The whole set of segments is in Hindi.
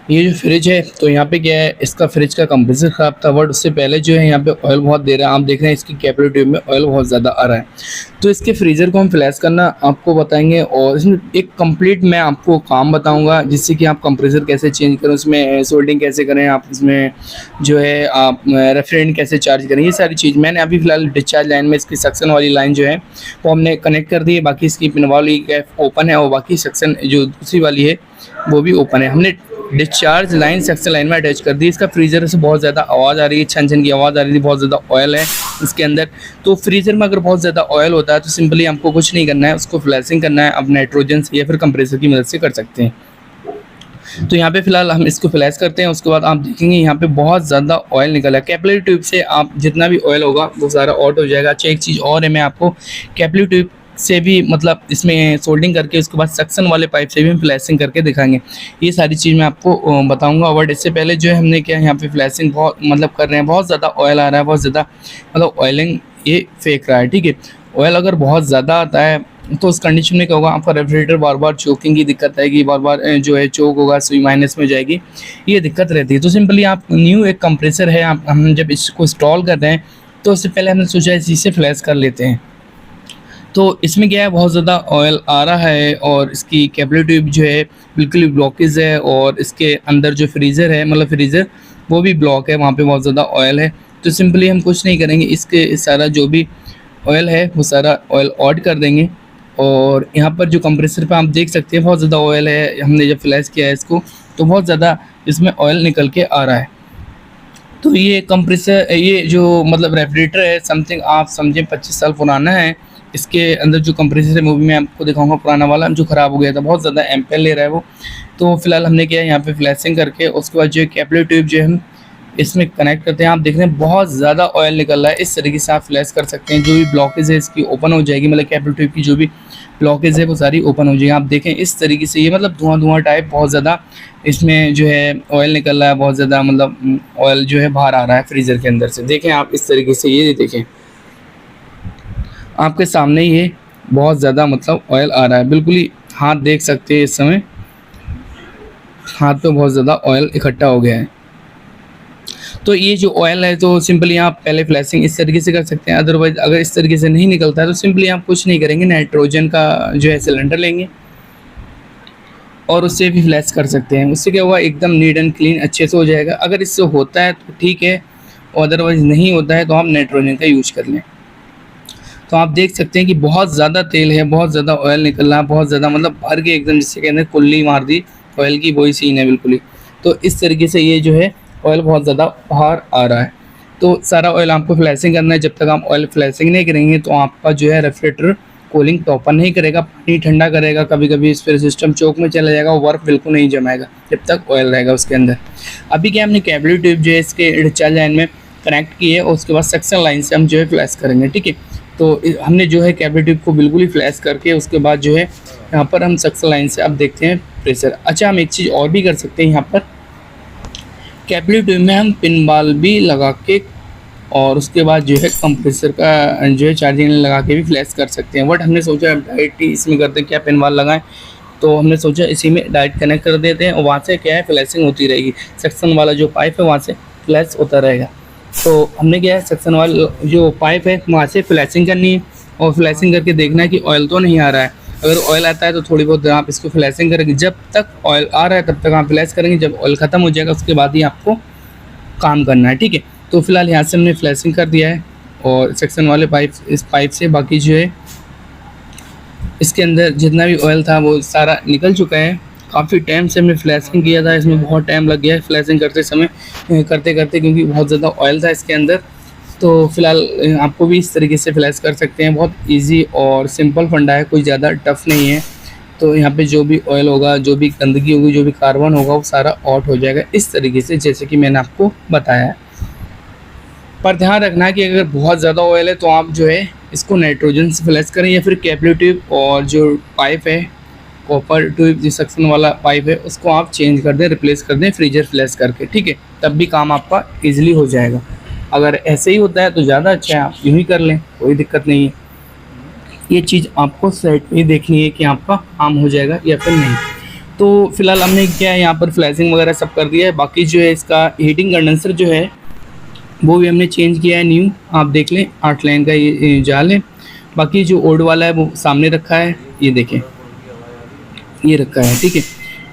ये जो फ्रिज है तो यहाँ पे क्या है, इसका फ्रिज का कंप्रेसर ख़राब था, बट उससे पहले जो है यहाँ पे ऑयल बहुत दे रहा है। आप देख रहे हैं इसकी कैपिलरी ट्यूब में ऑयल बहुत ज़्यादा आ रहा है। तो इसके फ्रीज़र को हम फ्लैश करना आपको बताएंगे, और इसमें एक कंप्लीट मैं आपको काम बताऊंगा जिससे कि आप कंप्रेसर कैसे चेंज करें, उसमें सोल्डिंग कैसे करें, आप इसमें जो है आप रेफ्रिजरेंट कैसे चार्ज करें, ये सारी चीज़ मैंने अभी फ़िलहाल डिस्चार्ज लाइन में इसकी सक्शन वाली लाइन जो है वो हमने कनेक्ट कर दी है। बाकी इसकी पिन वाली गैप ओपन है और बाकी सक्शन जो दूसरी वाली है वो भी ओपन है। हमने डिस्चार्ज लाइन सक्शन लाइन में अटैच कर दी। इसका फ्रीज़र से बहुत ज़्यादा आवाज़ आ रही है, छन छन की आवाज़ आ रही थी, बहुत ज़्यादा ऑयल है इसके अंदर। तो फ्रीज़र में अगर बहुत ज़्यादा ऑयल होता है तो सिंपली हमको कुछ नहीं करना है, उसको फ्लैशिंग करना है, अब नाइट्रोजन से या फिर कंप्रेसर की मदद से कर सकते हैं। तो यहाँ पे फ़िलहाल हम इसको फ्लैश करते हैं, उसके बाद आप देखेंगे यहाँ पे बहुत ज़्यादा ऑयल निकला है। कैपिलरी ट्यूब से आप जितना भी ऑयल होगा वो सारा आउट हो जाएगा। अच्छा, एक चीज़ और है, मैं आपको कैपिलरी ट्यूब से भी मतलब इसमें सोल्डिंग करके उसके बाद सक्शन वाले पाइप से भी हम फ्लैशिंग करके दिखाएंगे। ये सारी चीज़ मैं आपको बताऊंगा। बट इससे पहले जो है हमने क्या यहाँ पे फ्लैशिंग बहुत मतलब कर रहे हैं, बहुत ज़्यादा ऑयल आ रहा है, बहुत ज़्यादा मतलब ऑयलिंग ये फेंक रहा है। ठीक है, ऑयल अगर बहुत ज़्यादा आता है तो उस कंडीशन में क्या होगा, आपका रेफ्रिजरेटर बार बार चोकिंग की दिक्कत आएगी, बार बार जो है चोक होगा, सुई माइनस में जाएगी, ये दिक्कत रहती है। तो सिंपली आप न्यू एक कंप्रेसर है, आप हम जब इसको इंस्टॉल कर रहे हैं तो उससे पहले हमने सोचा इसी से फ्लैश कर लेते हैं। तो इसमें क्या है, बहुत ज़्यादा ऑयल आ रहा है और इसकी कैपिलरी ट्यूब जो है बिल्कुल ब्लॉकेज है, और इसके अंदर जो फ्रीज़र है मतलब फ्रीज़र वो भी ब्लॉक है, वहाँ पे बहुत ज़्यादा ऑयल है। तो सिंपली हम कुछ नहीं करेंगे, इसके सारा जो भी ऑयल है वो सारा ऑयल आउट कर देंगे। और यहाँ पर जो कंप्रेसर पे आप देख सकते हैं बहुत ज़्यादा ऑयल है, हमने जब फ्लैश किया है इसको तो बहुत ज़्यादा इसमें ऑयल निकल के आ रहा है। तो ये कंप्रेसर, ये जो मतलब रेफ्रिजरेटर है समथिंग आप समझें 25 साल पुराना है। इसके अंदर जो कंप्रेसर है वो भी मैं आपको दिखाऊंगा, पुराना वाला जो ख़राब हो गया था, बहुत ज़्यादा एम्पेयर ले रहा है वो। तो फिलहाल हमने किया यहाँ पे फ्लैशिंग करके उसके बाद जो कैपिलरी ट्यूब जो है हम इसमें कनेक्ट करते हैं। आप देख रहे हैं बहुत ज़्यादा ऑयल निकल रहा है, इस तरीके से आप फ्लैश कर सकते हैं। जो भी ब्लॉकेज है इसकी ओपन हो जाएगी, मतलब कैपिलरी ट्यूब की जो भी ब्लॉकेज है वो सारी ओपन हो जाएगी। आप देखें इस तरीके से, ये मतलब धुआं धुआं टाइप बहुत ज़्यादा इसमें जो है ऑयल निकल रहा है, बहुत ज़्यादा मतलब ऑयल जो है बाहर आ रहा है फ्रीज़र के अंदर से। देखें आप इस तरीके से, ये देखें आपके सामने ही है, बहुत ज़्यादा मतलब ऑयल आ रहा है, बिल्कुल ही हाथ देख सकते हैं इस समय, हाथ पे बहुत ज़्यादा ऑयल इकट्ठा हो गया है। तो ये जो ऑयल है तो सिंपली आप पहले फ्लैशिंग इस तरीके से कर सकते हैं। अदरवाइज़ अगर इस तरीके से नहीं निकलता है तो सिंपली आप कुछ नहीं करेंगे, नाइट्रोजन का जो है सिलेंडर लेंगे और उससे भी फ्लैश कर सकते हैं। उससे क्या होगा, एकदम नीट एंड क्लीन अच्छे से हो जाएगा। अगर इससे होता है तो ठीक है, और अदरवाइज़ नहीं होता है तो आप नाइट्रोजन का यूज कर लें। तो आप देख सकते हैं कि बहुत ज़्यादा तेल है, बहुत ज़्यादा ऑयल निकल रहा है, बहुत ज़्यादा मतलब भर के एकदम जिससे कहते हैं कुल्ली मार दी ऑयल की, वही सीन है बिल्कुल ही। तो इस तरीके से ये जो है ऑयल बहुत ज़्यादा बाहर आ रहा है। तो सारा ऑयल आपको फ्लैशिंग करना है। जब तक आप ऑयल फ्लैशिंग नहीं करेंगे तो आपका जो है रेफ्रिजरेटर कूलिंग प्रॉपर नहीं करेगा, पानी ठंडा करेगा, कभी कभी इस पर सिस्टम चौक में चला जाएगा, वर्क बिल्कुल नहीं जमाएगा जब तक ऑयल रहेगा उसके अंदर। अभी क्या हमने कैपिलरी ट्यूब जो है इसके डिस्चार्ज लाइन में कनेक्ट की है और उसके बाद सक्शन लाइन से हम जो है फ्लैश करेंगे। ठीक है, तो हमने जो है कैपिलरी ट्यूब को बिल्कुल ही फ्लैश करके उसके बाद जो है यहाँ पर हम सक्शन लाइन से आप देखते हैं प्रेशर। अच्छा, हम एक चीज़ और भी कर सकते हैं, यहाँ पर कैपिलरी ट्यूब में हम पिन बाल भी लगा के और उसके बाद जो है कंप्रेसर का जो है चार्जिंग लगा के भी फ्लैश कर सकते हैं। बट हमने सोचा अब डायरेक्ट ही इसमें करते क्या पिन बाल लगाएं, तो हमने सोचा इसी में डायरेक्ट कनेक्ट कर देते हैं और वहाँ से क्या है फ्लैशिंग होती रहेगी। सक्शन वाला जो पाइप है वहाँ से फ्लैश होता रहेगा। तो हमने क्या है सक्शन वाला जो पाइप है वहाँ से फ्लैशिंग करनी है और फ्लैशिंग करके देखना है कि ऑयल तो नहीं आ रहा है। अगर ऑयल आता है तो थोड़ी बहुत आप इसको फ्लैशिंग करेंगे, जब तक ऑयल आ रहा है तब तक आप फ्लैश करेंगे, जब ऑयल ख़त्म हो जाएगा उसके बाद ही आपको काम करना है। ठीक है, तो फिलहाल यहाँ से हमने फ्लैशिंग कर दिया है और सेक्शन वाले पाइप, इस पाइप से बाकी जो है इसके अंदर जितना भी ऑयल था वो सारा निकल चुका है। काफ़ी टाइम से हमने फ्लैशिंग किया था, इसमें बहुत टाइम लग गया है फ्लैशिंग करते समय करते करते, क्योंकि बहुत ज़्यादा ऑयल था इसके अंदर। तो फिलहाल आपको भी इस तरीके से फ्लैश कर सकते हैं, बहुत ईजी और सिंपल फंडा है, कोई ज़्यादा टफ नहीं है। तो यहाँ पे जो भी ऑयल होगा, जो भी गंदगी होगी, जो भी कार्बन होगा वो सारा आउट हो जाएगा इस तरीके से, जैसे कि मैंने आपको बताया है। पर ध्यान रखना है कि अगर बहुत ज़्यादा ऑयल है तो आप जो है इसको नाइट्रोजन से फ्लैश करें या फिर कैपिलरी ट्यूब और जो पाइप है कॉपर ट्यूब जो सक्शन वाला पाइप है उसको आप चेंज कर दें, रिप्लेस कर दें फ्रीजर फ्लैश करके। ठीक है, तब भी काम आपका ईजिली हो जाएगा। अगर ऐसे ही होता है तो ज़्यादा अच्छा है, आप यूँ ही कर लें, कोई दिक्कत नहीं है। ये चीज़ आपको सेट पे ही देखनी है कि आपका काम हो जाएगा या फिर नहीं। तो फिलहाल हमने क्या है यहाँ पर फ्लैशिंग वगैरह सब कर दिया है। बाकी जो है इसका हीटिंग कंडेंसर जो है वो भी हमने चेंज किया है, न्यू आप देख लें 8 लाइन का ये जाल है। बाकी जो ओल्ड वाला है वो सामने रखा है, ये देखें ये रखा है, ठीक है।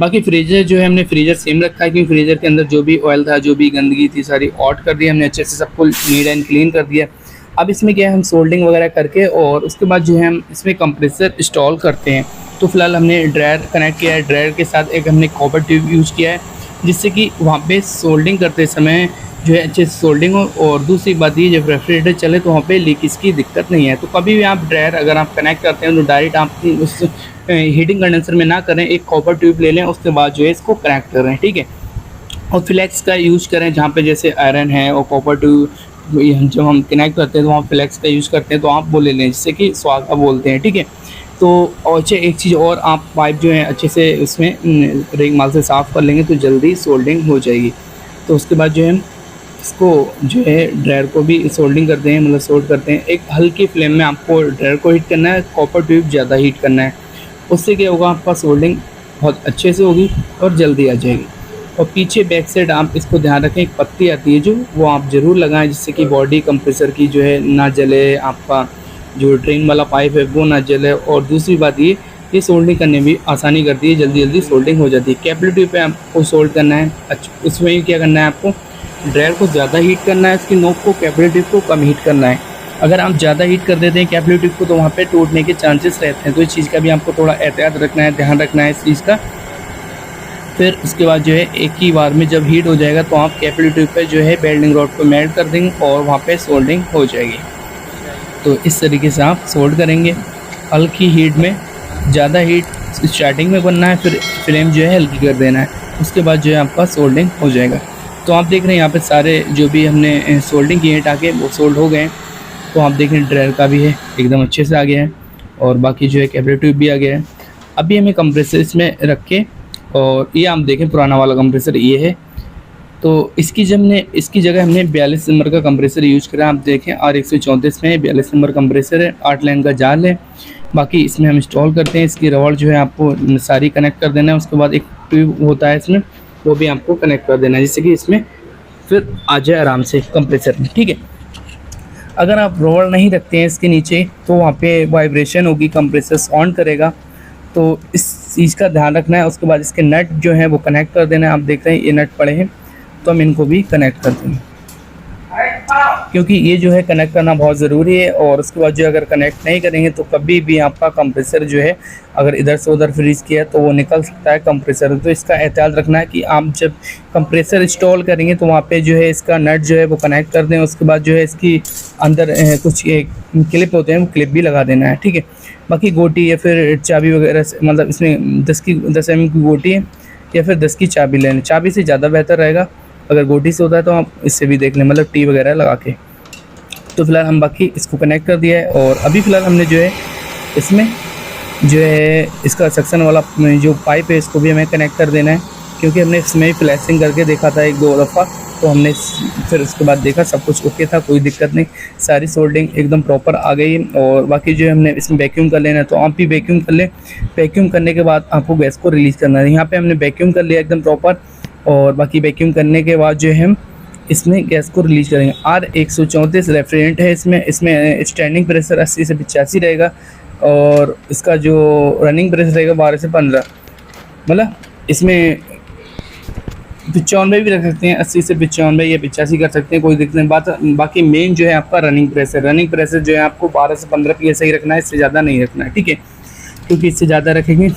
बाकी फ्रीजर जो है हमने फ्रीजर सेम रखा है, क्योंकि फ्रीजर के अंदर जो भी ऑयल था, जो भी गंदगी थी, सारी आउट कर दी हमने, अच्छे से सबको नीट एंड क्लीन कर दिया। अब इसमें क्या है, हम सोल्डिंग वगैरह करके और उसके बाद जो है हम इसमें कंप्रेसर इंस्टॉल करते हैं। तो फिलहाल हमने ड्रायर कनेक्ट किया है, ड्रायर के साथ एक हमने कॉपर ट्यूब यूज़ किया है, जिससे कि वहाँ पे सोल्डिंग करते समय जो है अच्छे से सोल्डिंग हो। और दूसरी बात ये, जब रेफ्रिजरेटर चले तो वहाँ पे लीकेज की दिक्कत नहीं है। तो कभी भी आप ड्रायर अगर आप कनेक्ट करते हैं तो डायरेक्ट आप उस हीटिंग कंडेंसर में ना करें, एक कॉपर ट्यूब ले लें, उसके बाद जो है इसको कनेक्ट करें, ठीक है। और फ्लेक्स का यूज़ करें, जहाँ पे जैसे आयरन है और कॉपर ट्यूब जब हम कनेक्ट करते हैं तो वहाँ फ्लेक्स का यूज़ करते हैं, तो आप वो ले लें, जिससे कि स्वागा बोलते हैं, ठीक है। तो और अच्छे एक चीज़ और, आप पाइप जो है अच्छे से उसमें रेग माल से साफ़ कर लेंगे तो जल्दी सोल्डिंग हो जाएगी। तो उसके बाद जो है इसको जो है ड्रायर को भी सोल्डिंग करते हैं, मतलब सोल्ड करते हैं। एक हल्की फ्लेम में आपको ड्रायर को हीट करना है, कॉपर ट्यूब ज़्यादा हीट करना है। उससे क्या होगा, आपका सोल्डिंग बहुत अच्छे से होगी और जल्दी आ जाएगी। और पीछे बैक साइड आप इसको ध्यान रखें, एक पत्ती आती है जो, वो आप ज़रूर लगाएं, जिससे कि बॉडी कंप्रेसर की जो है ना जले, आपका जो ड्रेन वाला पाइप है वो ना जले। और दूसरी बात ये सोल्डिंग करने में भी आसानी करती है, जल्दी जल्दी सोल्डिंग हो जाती है। कैपिलरी ट्यूब पे आपको सोल्ड करना है, अच्छा उसमें क्या करना है, आपको ड्रायर को ज़्यादा हीट करना है, उसकी नोक को, कैपिलरी ट्यूब को कम हीट करना है। अगर आप ज़्यादा हीट कर देते हैं कैपिलरी ट्यूब को तो वहाँ पे टूटने के चांसेस रहते हैं। तो इस चीज़ का भी आपको थोड़ा एहतियात रखना है, ध्यान रखना है इस चीज़ का। फिर उसके बाद जो है एक ही बार में जब हीट हो जाएगा तो आप कैपिलरी ट्यूब पे जो है वेल्डिंग रॉड को मेल्ट कर देंगे और वहाँ पे सोल्डिंग हो जाएगी। तो इस तरीके से आप सोल्ड करेंगे हल्की हीट में। ज़्यादा हीट स्टार्टिंग में बनना है, फिर फ्लेम जो है हल्की कर देना है, उसके बाद जो है आपका सोल्डिंग हो जाएगा। तो आप देख रहे हैं यहाँ पे सारे जो भी हमने सोल्डिंग किए हैं टाके वो सोल्ड हो गए हैं। तो आप देख रहे हैं ड्रायर का भी है एकदम अच्छे से आ गया है, और बाकी जो है कैपिलरी ट्यूब भी आ गया है। अभी हमें कंप्रेसर इसमें रख के, और ये आप देखें पुराना वाला कंप्रेसर ये है, तो इसकी जगह हमने 42 नंबर का कंप्रेसर यूज़ करा। आप देखें R134 में 42 नंबर कंप्रेसर है, 8 लाइन का जाल है। बाकी इसमें हम इंस्टॉल करते हैं, इसकी रबड़ जो है आपको सारी कनेक्ट कर देना है। उसके बाद एक ट्यूब होता है इसमें, वो भी आपको कनेक्ट कर देना है, जिससे कि इसमें फिर आ जाए आराम से कंप्रेसर में, ठीक है। अगर आप रबड़ नहीं रखते हैं इसके नीचे तो वहाँ पे वाइब्रेशन होगी, कंप्रेसर ऑन करेगा, तो इस चीज़ का ध्यान रखना है। उसके बाद इसके नट जो है वो कनेक्ट कर देना है। आप देख रहे हैं ये नट पड़े हैं, तो हम इनको भी कनेक्ट कर देंगे, क्योंकि ये जो है कनेक्ट करना बहुत ज़रूरी है। और उसके बाद जो अगर कनेक्ट नहीं करेंगे तो कभी भी आपका कंप्रेसर जो है अगर इधर से उधर फ्रीज किया तो वो निकल सकता है कंप्रेसर। तो इसका एहतियात रखना है कि आप जब कंप्रेसर इंस्टॉल करेंगे तो वहाँ पे जो है इसका नट जो है वो कनेक्ट कर दें। उसके बाद जो है इसकी अंदर कुछ क्लिप होते हैं, वो क्लिप भी लगा देना है, ठीक है। बाकी गोटी या फिर चाबी वगैरह से, मतलब इसमें 10 mm की गोटी है या फिर 10 की चाबी लें, चाबी से ज़्यादा बेहतर रहेगा। अगर गोटी से होता है तो आप इससे भी देख लें, मतलब टी वगैरह लगा के। तो फिलहाल हम बाकी इसको कनेक्ट कर दिया है, और अभी फ़िलहाल हमने जो है इसमें जो है इसका सक्शन वाला जो पाइप है इसको भी हमें कनेक्ट कर देना है, क्योंकि हमने इसमें फ्लैशिंग करके देखा था 1-2 दफ़ा। तो हमने फिर उसके बाद देखा सब कुछ ओके था, कोई दिक्कत नहीं, सारी सोल्डिंग एकदम प्रॉपर आ गई। और बाकी जो है हमने इसमें वैक्यूम कर लेना है, तो आप भी वैक्यूम कर लें। वैक्यूम करने के बाद आपको गैस को रिलीज़ करना है। यहाँ पे हमने वैक्यूम कर लिया एकदम प्रॉपर, और बाकी वैक्यूम करने के बाद जो है हम इसमें गैस को रिलीज़ करेंगे। R134 रेफ्रिजरेंट है, इसमें स्टैंडिंग प्रेशर 80 से 85 रहेगा, और इसका जो रनिंग प्रेशर रहेगा 12 से 15, मतलब इसमें 95 भी रख सकते हैं, 80 से 95 या 85 कर सकते हैं, कोई दिक्कत नहीं। बाकी मेन जो है आपका रनिंग प्रेशर जो है आपको 12 से 15 PSI ही रखना है, इससे ज़्यादा नहीं रखना है, ठीक है। क्योंकि इससे ज़्यादा रखेंगे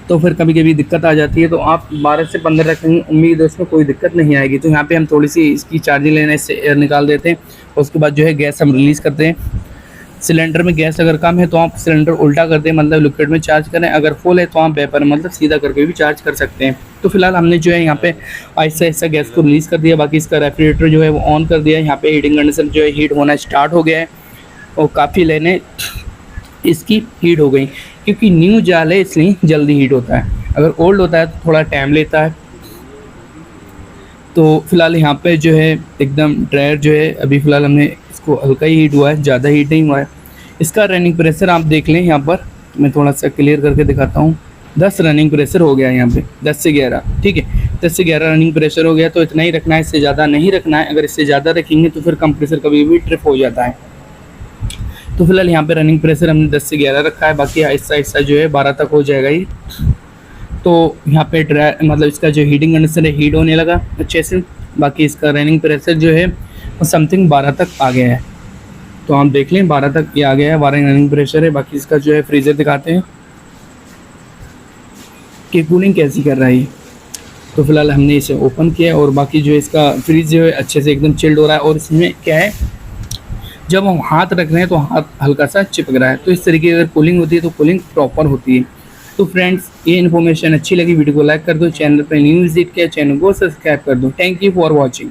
तो फिर कभी कभी दिक्कत आ जाती है। तो आप 12 से 15 रखेंगे, उम्मीद है उसमें कोई दिक्कत नहीं आएगी। तो यहाँ पे हम थोड़ी सी इसकी चार्जिंग लेने, इससे एयर निकाल देते हैं, और उसके बाद जो है गैस हम रिलीज़ करते हैं। सिलेंडर में गैस अगर कम है तो आप सिलेंडर उल्टा कर दें, मतलब लिक्विड में चार्ज करें। अगर फुल है तो आप वेपर मतलब सीधा करके भी चार्ज कर सकते हैं। तो फिलहाल हमने जो है यहाँ पे आहिस्ता आहिस्ता गैस को रिलीज़ कर दिया। बाकी इसका रेफ्रिजरेटर जो है वो ऑन कर दिया। यहाँ पे हीटिंग कंडीशन जो है हीट होना स्टार्ट हो गया है, और काफ़ी लाइनें इसकी हीट हो गई, क्योंकि न्यू जाल है इसलिए जल्दी हीट होता है। अगर ओल्ड होता है तो थोड़ा टाइम लेता है। तो फिलहाल यहाँ पे जो है एकदम ड्रायर जो है अभी फ़िलहाल हमने इसको हल्का ही हीट हुआ है, ज़्यादा हीट नहीं हुआ है। इसका रनिंग प्रेशर आप देख लें यहाँ पर, मैं थोड़ा सा क्लियर करके दिखाता हूँ। 10 रनिंग प्रेशर हो गया यहाँ पे, 10 से 11, ठीक है, 10 से 11 रनिंग प्रेशर हो गया। तो इतना ही रखना है, इससे ज़्यादा नहीं रखना है। अगर इससे ज़्यादा रखेंगे तो फिर कंप्रेसर कभी भी ट्रिप हो जाता है। तो फिलहाल यहाँ पे रनिंग प्रेशर हमने 10 से 11 रखा है, बाकी आहिस्ता आहिस्ता जो है 12 तक हो जाएगा ये। तो यहाँ पे मतलब इसका जो हीटिंग कंडीशन है हीट होने लगा अच्छे से। बाकी इसका रनिंग प्रेशर जो है वो समथिंग 12 तक आ गया है। तो आप देख लें 12 तक ये आ गया है, 12 रनिंग प्रेशर है। बाकी इसका जो है फ्रीज़र दिखाते हैं कि कूलिंग कैसी कर रहा है ये। तो फिलहाल हमने इसे ओपन किया है और बाकी जो है इसका फ्रीज जो है अच्छे से एकदम चिल्ड हो रहा है। और इसमें क्या है, जब हम हाथ रख रहे हैं तो हाथ हल्का सा चिपक रहा है। तो इस तरीके की अगर कूलिंग होती है तो कूलिंग प्रॉपर होती है। तो फ्रेंड्स, ये इन्फॉर्मेशन अच्छी लगी, वीडियो को लाइक कर दो, चैनल पर न्यू विजिट किया चैनल को सब्सक्राइब कर दो। Thank you for watching.